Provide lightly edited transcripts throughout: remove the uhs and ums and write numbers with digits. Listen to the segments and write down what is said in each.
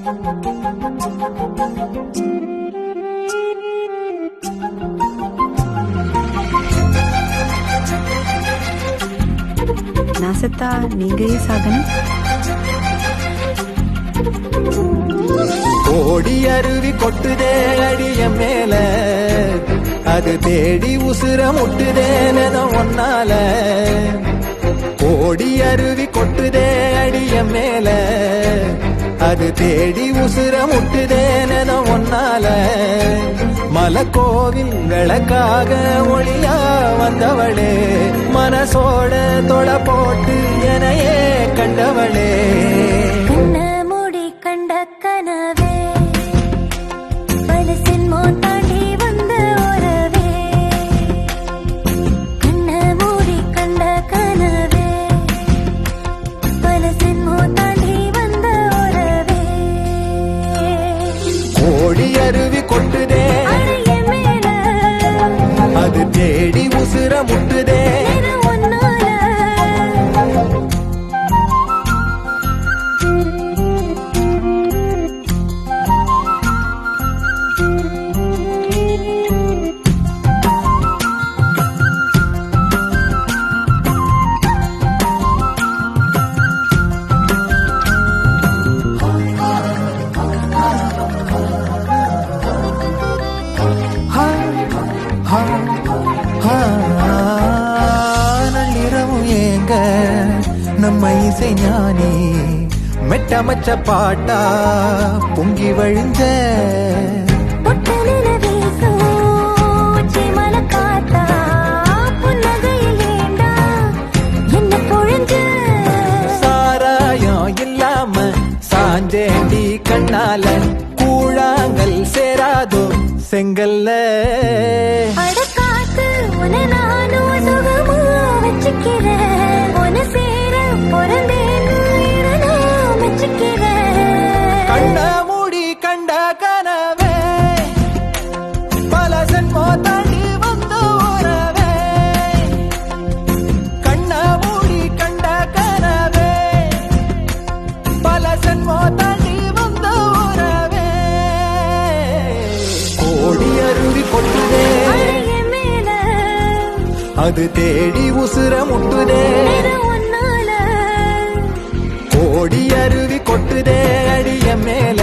நான் செத்தா நீங்க ஏன் சாகணும்? ஓடி அருவி கொட்டுதே அடிய மேல, அது தேடி உசுர முட்டுதேன ஒன்னால. ஓடி அருவி கொட்டுதே அடிய மேல, அது தேடி உசுர முட்டுதேன ஒன்னால. மலக்கோவில் விளக்காக ஒளியா வந்தவளே, மனசோட தொலை போட்டு எனையே கண்டவளே. கண்ட கனவே பலசின் தாண்டி வந்த உறவே, கண்ண மூடி கண்ட கனவே பலசின் தாண்டி வந்த உறவே. கோடி அருவி கொட்டுதே அடைய மேல, அது தேடி உசுர முட்டுதே ஒன்னால. நள்ளிரவு ஏங்க நம்ம இசை ஞானி மெட்டமச்ச பாட்டா பொங்கி வழிஞ்ச. சாராயம் இல்லாம சாஞ்சேண்டி கண்ணால கூழாங்கல் சேராதோ செங்கல்ல. அடக்காத்து உன நானும் சுகமா வச்சுக்கிறேன், உன சேர பிறந்தேன்னு நான் வச்சுக்கிறேன். கண்ண மூடி கண்ட கனவே பல ஜென்மோ தாண்டி வந்த உறவே. கண்ண மூடி கண்ட கனவே பல ஜென்மோ தாண்டி வந்த உறவே. கோடி அருவி கொட்டுதே அடைய மேல, அது தேடி உசுர முட்டுதே ஒன்னால. கோடி அருவி கொட்டுதே அடிய மேல,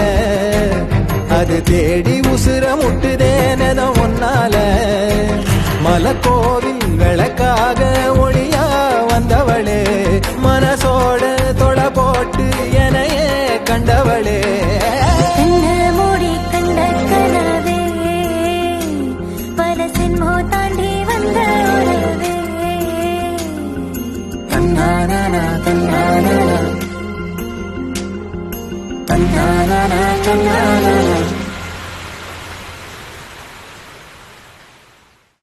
அது தேடி உசுர முட்டுதேன ஒன்னால. மலக்கோவில் விளக்காக ஒளியா வந்தவளே, மனசோட தொலை போட்டு எனையே கண்டவளே. கண்ண மூடி கண்ட கனவே பலசின் தாண்டி வந்த உறவே. தன்னானா தன்னானா தன்னானா தன்னானா